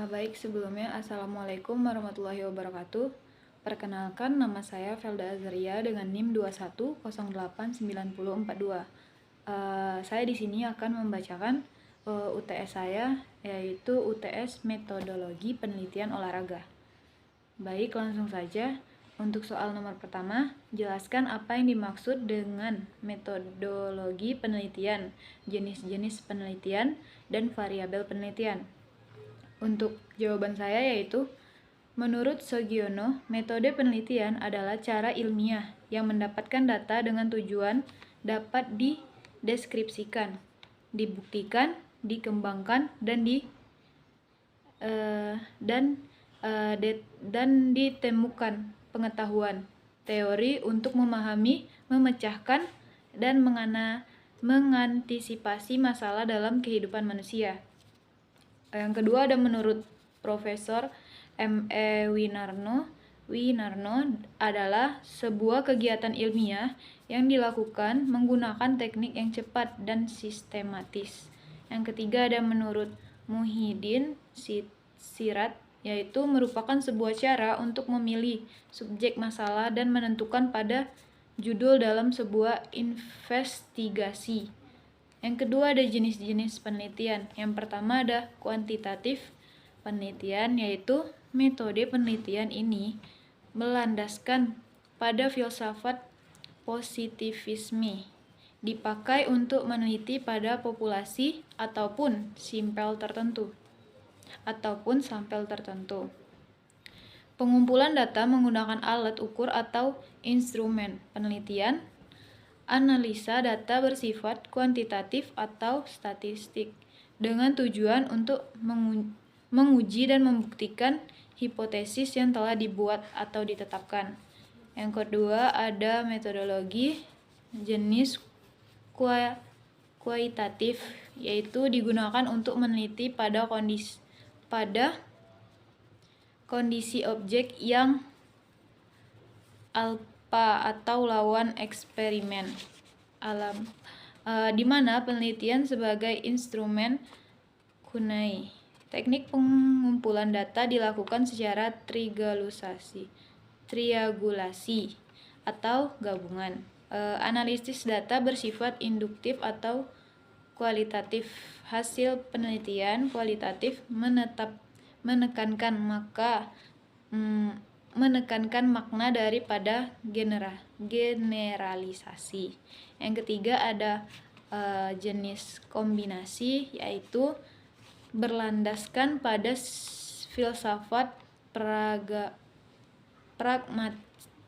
Baik, sebelumnya Assalamualaikum warahmatullahi wabarakatuh. Perkenalkan, nama saya Felda Azaria dengan NIM 21089042. Saya di sini akan membacakan UTS saya, yaitu UTS Metodologi Penelitian Olahraga. Baik, langsung saja. Untuk soal nomor pertama, jelaskan apa yang dimaksud dengan metodologi penelitian, jenis-jenis penelitian, dan variabel penelitian. Untuk jawaban saya yaitu, menurut Sugiono, metode penelitian adalah cara ilmiah yang mendapatkan data dengan tujuan dapat dideskripsikan, dibuktikan, dikembangkan, dan ditemukan pengetahuan teori untuk memahami, memecahkan, dan mengantisipasi masalah dalam kehidupan manusia. Yang kedua ada menurut Profesor M.E. Winarno adalah sebuah kegiatan ilmiah yang dilakukan menggunakan teknik yang cepat dan sistematis. Yang ketiga ada menurut Muhyiddin Sirat, yaitu merupakan sebuah cara untuk memilih subjek masalah dan menentukan pada judul dalam sebuah investigasi. Yang kedua ada jenis-jenis penelitian. Yang pertama ada kuantitatif penelitian, yaitu metode penelitian ini melandaskan pada filsafat positivisme, dipakai untuk meneliti pada populasi ataupun sampel tertentu. Pengumpulan data menggunakan alat ukur atau instrumen penelitian. Analisa data bersifat kuantitatif atau statistik dengan tujuan untuk menguji dan membuktikan hipotesis yang telah dibuat atau ditetapkan. Yang kedua ada metodologi jenis kualitatif, yaitu digunakan untuk meneliti pada kondisi objek yang alpha atau lawan eksperimen alam, di mana penelitian sebagai instrumen kunai. Teknik pengumpulan data dilakukan secara triangulasi atau gabungan. Analisis data bersifat induktif atau kualitatif. Hasil penelitian kualitatif menekankan makna daripada generalisasi. Yang ketiga ada jenis kombinasi, yaitu berlandaskan pada filsafat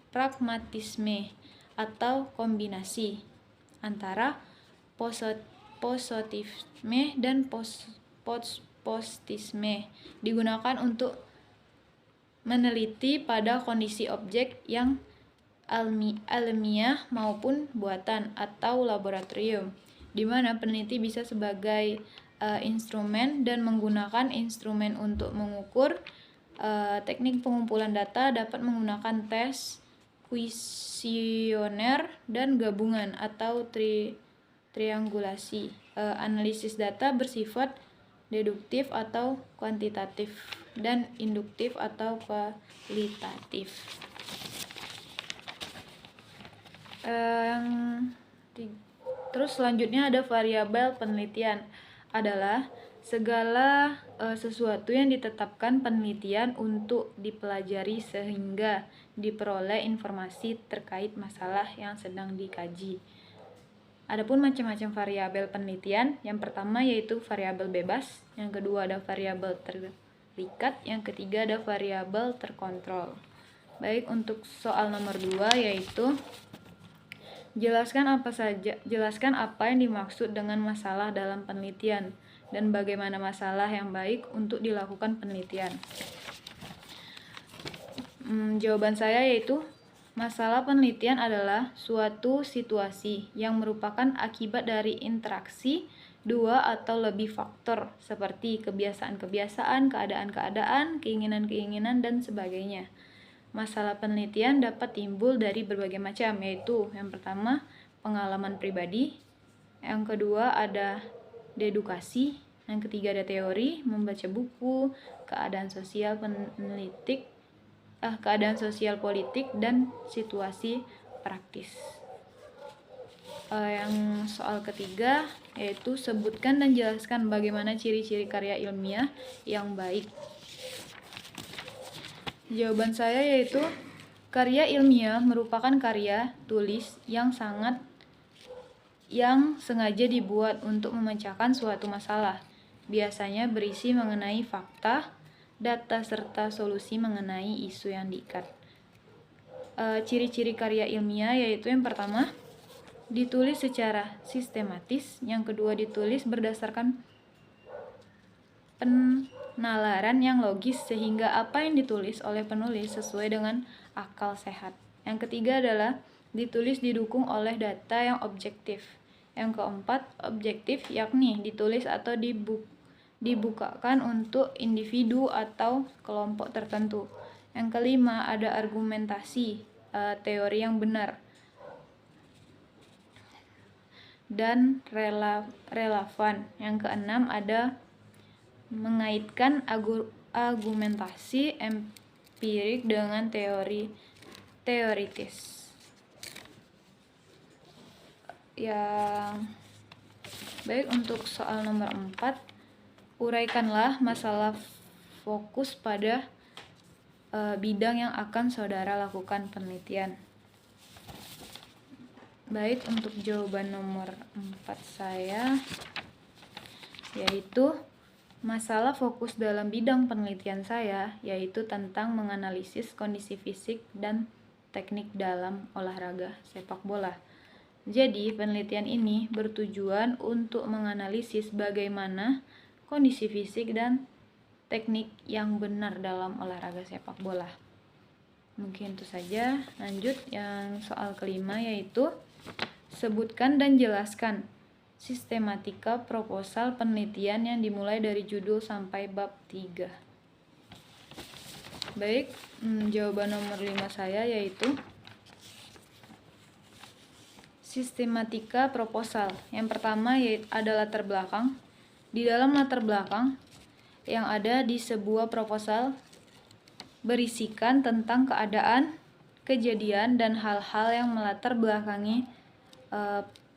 pragmatisme atau kombinasi antara positivisme dan positisme, digunakan untuk meneliti pada kondisi objek yang alamiah maupun buatan atau laboratorium, di mana peneliti bisa sebagai instrumen dan menggunakan instrumen untuk mengukur. Teknik pengumpulan data dapat menggunakan tes, kuesioner, dan gabungan atau triangulasi. Analisis data bersifat deduktif atau kuantitatif dan induktif atau kualitatif. Terus selanjutnya ada variabel penelitian, adalah segala sesuatu yang ditetapkan penelitian untuk dipelajari sehingga diperoleh informasi terkait masalah yang sedang dikaji. Adapun macam-macam variabel penelitian, yang pertama yaitu variabel bebas, yang kedua ada variabel terikat, yang ketiga ada variabel terkontrol. Baik, untuk soal nomor 2 yaitu jelaskan apa yang dimaksud dengan masalah dalam penelitian dan bagaimana masalah yang baik untuk dilakukan penelitian. Jawaban saya yaitu, masalah penelitian adalah suatu situasi yang merupakan akibat dari interaksi dua atau lebih faktor seperti kebiasaan-kebiasaan, keadaan-keadaan, keinginan-keinginan, dan sebagainya. Masalah penelitian dapat timbul dari berbagai macam, yaitu yang pertama pengalaman pribadi, yang kedua ada dedukasi, Yang ketiga ada teori, membaca buku, keadaan sosial politik, dan situasi praktis. Yang soal ketiga yaitu sebutkan dan jelaskan bagaimana ciri-ciri karya ilmiah yang baik. Jawaban saya yaitu karya ilmiah merupakan karya tulis yang sengaja dibuat untuk memecahkan suatu masalah. Biasanya berisi mengenai fakta, data, serta solusi mengenai isu yang diikat. Ciri-ciri karya ilmiah yaitu yang pertama, ditulis secara sistematis. Yang kedua, ditulis berdasarkan penalaran yang logis sehingga apa yang ditulis oleh penulis sesuai dengan akal sehat. Yang ketiga adalah ditulis didukung oleh data yang objektif. Yang keempat, objektif, yakni ditulis atau dibukakan untuk individu atau kelompok tertentu. Yang kelima, ada argumentasi, teori yang benar dan relevan. Yang keenam, ada mengaitkan argumentasi empirik dengan teoritis. Yang baik, untuk soal nomor 4, uraikanlah masalah, fokus pada bidang yang akan saudara lakukan penelitian. Baik, untuk jawaban nomor 4 saya yaitu masalah fokus dalam bidang penelitian saya yaitu tentang menganalisis kondisi fisik dan teknik dalam olahraga sepak bola. Jadi, penelitian ini bertujuan untuk menganalisis bagaimana kondisi fisik dan teknik yang benar dalam olahraga sepak bola. Mungkin itu saja. Lanjut yang soal kelima yaitu sebutkan dan jelaskan sistematika proposal penelitian yang dimulai dari judul sampai bab 3. Baik, jawaban nomor 5 saya yaitu sistematika proposal. Yang pertama ada latar belakang. Di dalam latar belakang yang ada di sebuah proposal berisikan tentang keadaan, kejadian, dan hal-hal yang melatar belakangi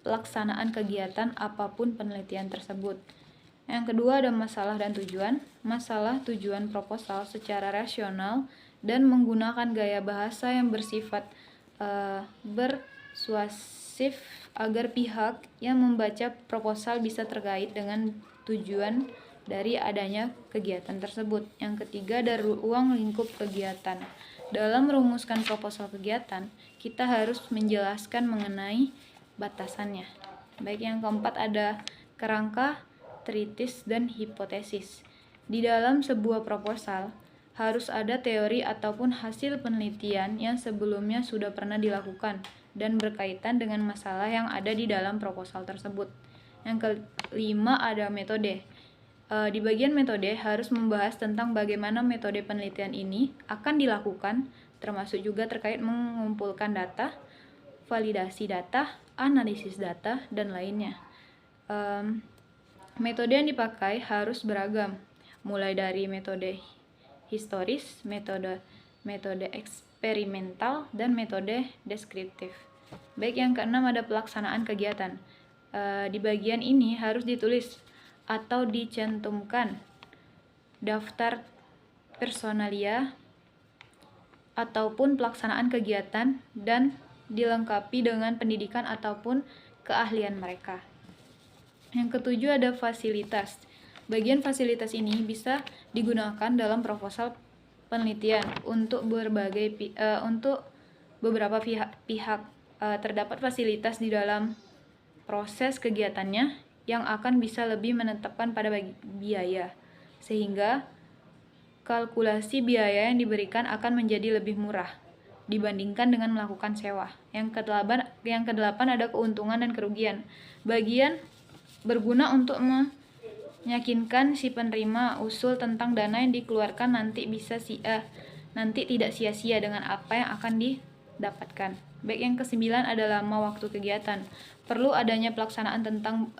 pelaksanaan kegiatan apapun penelitian tersebut. Yang kedua ada masalah dan tujuan. Masalah tujuan proposal secara rasional dan menggunakan gaya bahasa yang bersifat persuasif agar pihak yang membaca proposal bisa terkait dengan tujuan dari adanya kegiatan tersebut. Yang ketiga ada ruang lingkup kegiatan. Dalam merumuskan proposal kegiatan, kita harus menjelaskan mengenai batasannya. Baik, yang keempat ada kerangka, tritis, dan hipotesis. Di dalam sebuah proposal harus ada teori ataupun hasil penelitian yang sebelumnya sudah pernah dilakukan dan berkaitan dengan masalah yang ada di dalam proposal tersebut. Yang kelima ada metode. Di bagian metode harus membahas tentang bagaimana metode penelitian ini akan dilakukan, termasuk juga terkait mengumpulkan data, validasi data, analisis data, dan lainnya. Metode yang dipakai harus beragam, mulai dari metode historis, metode eksperimental, dan metode deskriptif. Baik, yang keenam ada pelaksanaan kegiatan. Di bagian ini harus ditulis atau dicantumkan daftar personalia ataupun pelaksanaan kegiatan dan dilengkapi dengan pendidikan ataupun keahlian mereka. Yang ketujuh ada fasilitas. Bagian fasilitas ini bisa digunakan dalam proposal penelitian untuk beberapa pihak. Terdapat fasilitas di dalam proses kegiatannya yang akan bisa lebih menetapkan pada biaya, sehingga kalkulasi biaya yang diberikan akan menjadi lebih murah dibandingkan dengan melakukan sewa. Yang kedelapan ada keuntungan dan kerugian. Bagian berguna untuk meyakinkan si penerima usul tentang dana yang dikeluarkan nanti tidak sia-sia dengan apa yang akan didapatkan. Baik, yang ke-9 adalah lama waktu kegiatan. Perlu adanya pelaksanaan tentang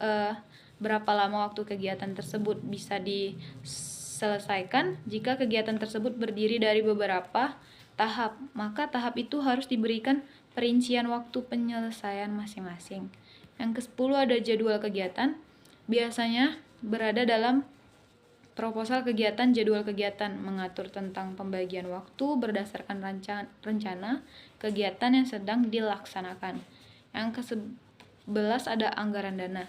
Berapa lama waktu kegiatan tersebut bisa diselesaikan? Jika kegiatan tersebut berdiri dari beberapa tahap, maka tahap itu harus diberikan perincian waktu penyelesaian masing-masing. Yang ke-10 ada jadwal kegiatan. Biasanya berada dalam proposal kegiatan, jadwal kegiatan mengatur tentang pembagian waktu berdasarkan rencana kegiatan yang sedang dilaksanakan. Yang ke-11 ada anggaran dana.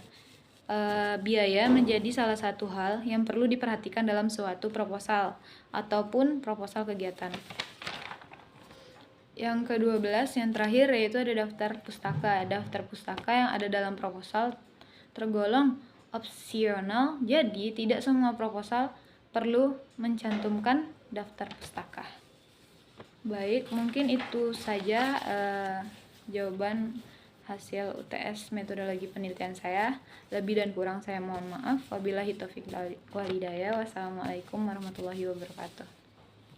Biaya menjadi salah satu hal yang perlu diperhatikan dalam suatu proposal ataupun proposal kegiatan. Yang ke-12 yang terakhir yaitu ada daftar pustaka. Daftar pustaka yang ada dalam proposal tergolong opsional, jadi tidak semua proposal perlu mencantumkan daftar pustaka. Baik, mungkin itu saja jawaban hasil UTS metodologi penelitian saya. Lebih dan kurang saya mohon maaf. Wabillahi taufiq wal hidayah. Wassalamualaikum warahmatullahi wabarakatuh.